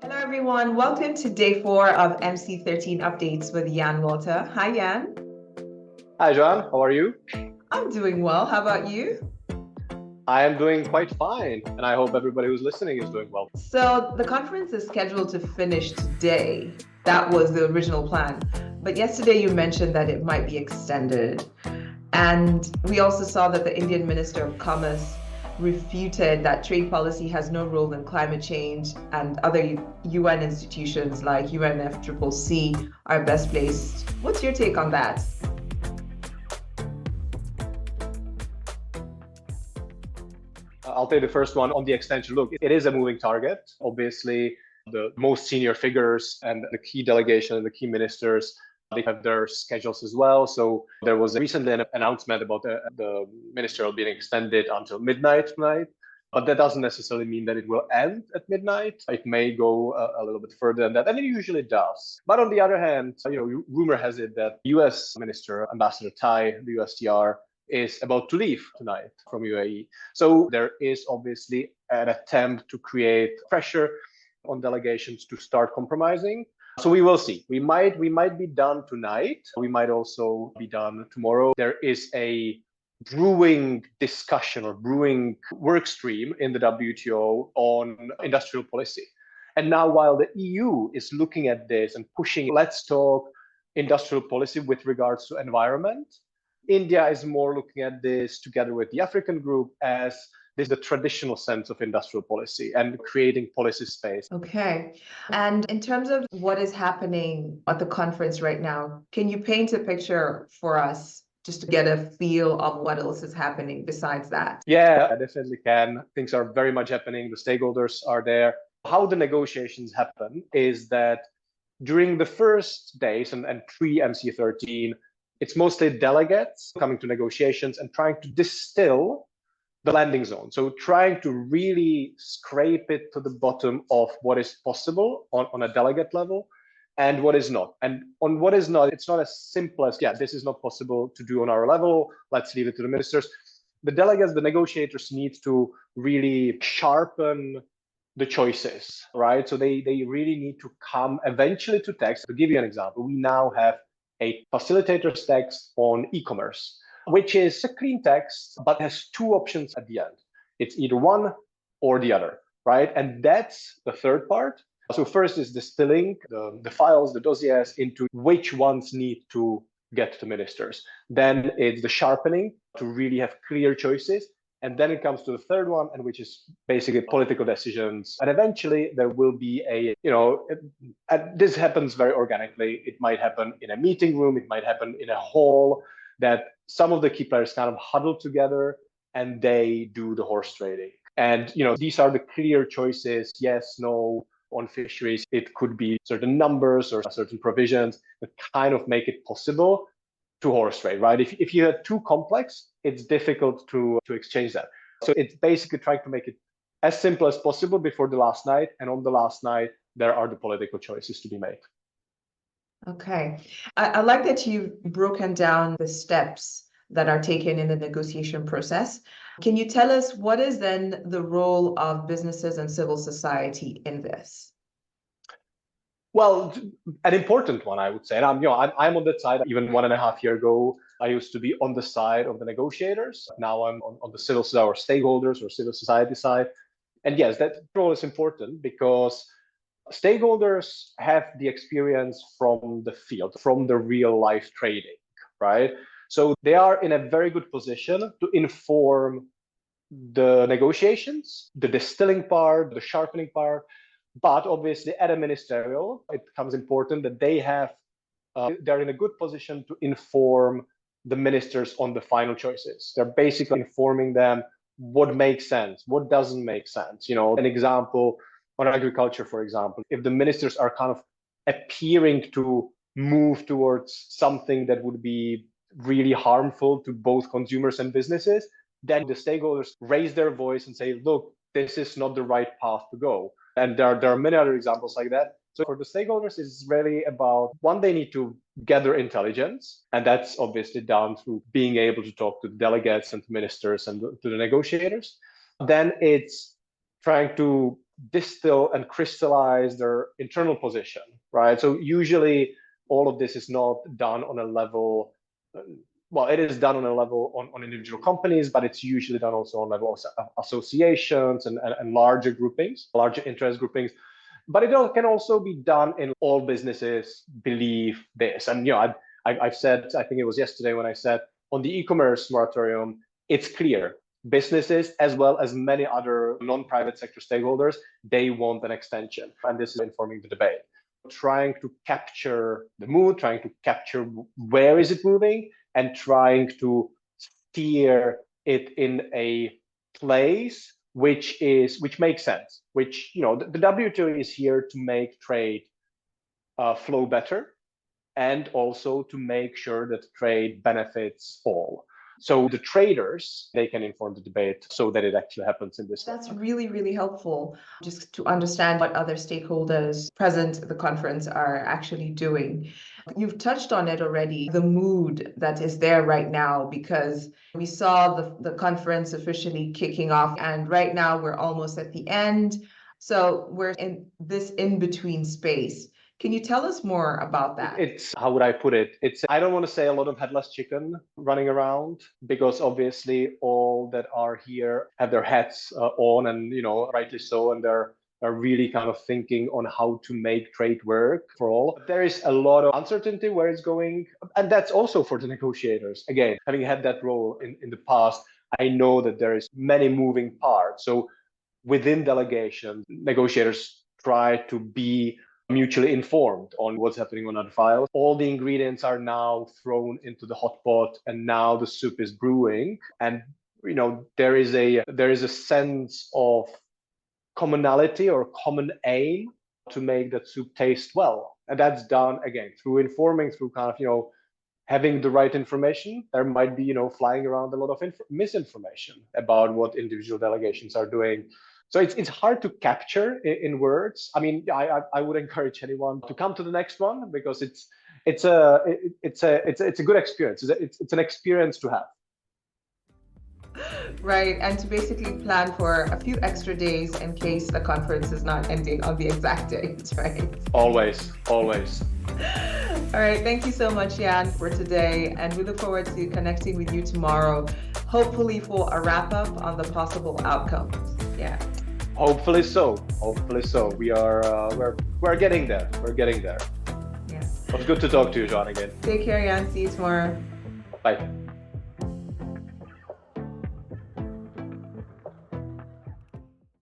Hello, everyone. Welcome to day 4 of MC13 updates with Jan Walter. Hi, Jan. Hi, Joan. How are you? I'm doing well. How about you? I am doing quite fine, and I hope everybody who's listening is doing well. So, the conference is scheduled to finish today. That was the original plan. But yesterday you mentioned that it might be extended. And we also saw that the Indian Minister of Commerce refuted that trade policy has no role in climate change, and other UN institutions like UNFCCC are best placed. What's your take on that? I'll take the first one on the extension. Look, it is a moving target. Obviously, the most senior figures and the key delegation and the key ministers, they have their schedules as well. So there was recently an announcement about the ministerial being extended until midnight tonight. But that doesn't necessarily mean that it will end at midnight. It may go a little bit further than that, and it usually does. But on the other hand, rumor has it that U.S. Minister Ambassador Tai, the USTR, is about to leave tonight from UAE. So there is obviously an attempt to create pressure on delegations to start compromising. So we will see. We might be done tonight. We might also be done tomorrow. There is a brewing discussion or brewing work stream in the WTO on industrial policy. And now while the EU is looking at this and pushing, let's talk industrial policy with regards to environment, India is more looking at this together with the African group as this is the traditional sense of industrial policy and creating policy space. Okay. And in terms of what is happening at the conference right now, can you paint a picture for us just to get a feel of what else is happening besides that? Yeah, I definitely can. Things are very much happening. The stakeholders are there. How the negotiations happen is that during the first days and pre-MC13, it's mostly delegates coming to negotiations and trying to distill the landing zone. So trying to really scrape it to the bottom of what is possible on a delegate level and what is not. And on what is not, it's not as simple as, yeah, this is not possible to do on our level. Let's leave it to the ministers. The delegates, the negotiators need to really sharpen the choices, right? So they really need to come eventually to text. To give you an example, we now have a facilitator's text on e-commerce, which is a clean text, but has two options at the end. It's either one or the other, right? And that's the third part. So first is distilling the files, the dossiers into which ones need to get to ministers. Then it's the sharpening to really have clear choices. And then it comes to the third one, and which is basically political decisions. And eventually there will be this happens very organically. It might happen in a meeting room. It might happen in a hall that some of the key players kind of huddle together and they do the horse trading. And, these are the clear choices. Yes, no, on fisheries. It could be certain numbers or certain provisions that kind of make it possible to horse trade, right? If you are too complex, it's difficult to exchange that. So it's basically trying to make it as simple as possible before the last night. And on the last night, there are the political choices to be made. Okay. I like that you've broken down the steps that are taken in the negotiation process. Can you tell us what is then the role of businesses and civil society in this? Well, an important one, I would say. And I'm on that side. Even 1.5 years ago, I used to be on the side of the negotiators. Now I'm on the civil side or stakeholders or civil society side. And yes, that role is important because stakeholders have the experience from the field, from the real life trading, right? So they are in a very good position to inform the negotiations, the distilling part, the sharpening part. But obviously, at a ministerial, it becomes important that they're in a good position to inform the ministers on the final choices. They're basically informing them what makes sense, what doesn't make sense. An example on agriculture, for example, if the ministers are kind of appearing to move towards something that would be really harmful to both consumers and businesses, then the stakeholders raise their voice and say, look, this is not the right path to go. And there are many other examples like that. So for the stakeholders, it's really about, one, they need to gather intelligence. And that's obviously done through being able to talk to the delegates and to ministers and to the negotiators. Then it's trying to distill and crystallize their internal position, right? So usually all of this is not done on a level, well, it is done on a level on individual companies, but it's usually done also on level of associations and larger groupings, larger interest groupings. But it can also be done in all businesses believe this. And I've said, I think it was yesterday when I said on the e-commerce moratorium, it's clear. Businesses, as well as many other non-private sector stakeholders, they want an extension. And this is informing the debate. Trying to capture the mood, trying to capture where is it moving, and trying to steer it in a place which makes sense, which, the WTO is here to make trade flow better, and also to make sure that trade benefits all. So the traders, they can inform the debate so that it actually happens in this way. That's really, really helpful just to understand what other stakeholders present at the conference are actually doing. You've touched on it already, the mood that is there right now, because we saw the conference officially kicking off, and right now we're almost at the end. So we're in this in-between space. Can you tell us more about that? It's, how would I put it? I don't want to say a lot of headless chicken running around, because obviously all that are here have their hats on, and, rightly so, and they're really kind of thinking on how to make trade work for all. There is a lot of uncertainty where it's going, and that's also for the negotiators. Again, having had that role in the past, I know that there is many moving parts. So within delegations, negotiators try to be mutually informed on what's happening on other files. All the ingredients are now thrown into the hot pot, and now the soup is brewing. And there is a sense of commonality or common aim to make that soup taste well. And that's done again through informing, through kind of having the right information. There might be flying around a lot of misinformation about what individual delegations are doing. So it's hard to capture in words. I mean, I would encourage anyone to come to the next one, because it's a good experience. It's an experience to have. Right, and to basically plan for a few extra days in case the conference is not ending on the exact date, right? Always. All right, thank you so much, Jan, for today, and we look forward to connecting with you tomorrow, hopefully for a wrap-up on the possible outcomes. Yeah. Hopefully so. We are we're getting there. Yeah. It was good to talk to you, John, again. Take care, Jan. See you tomorrow. Bye.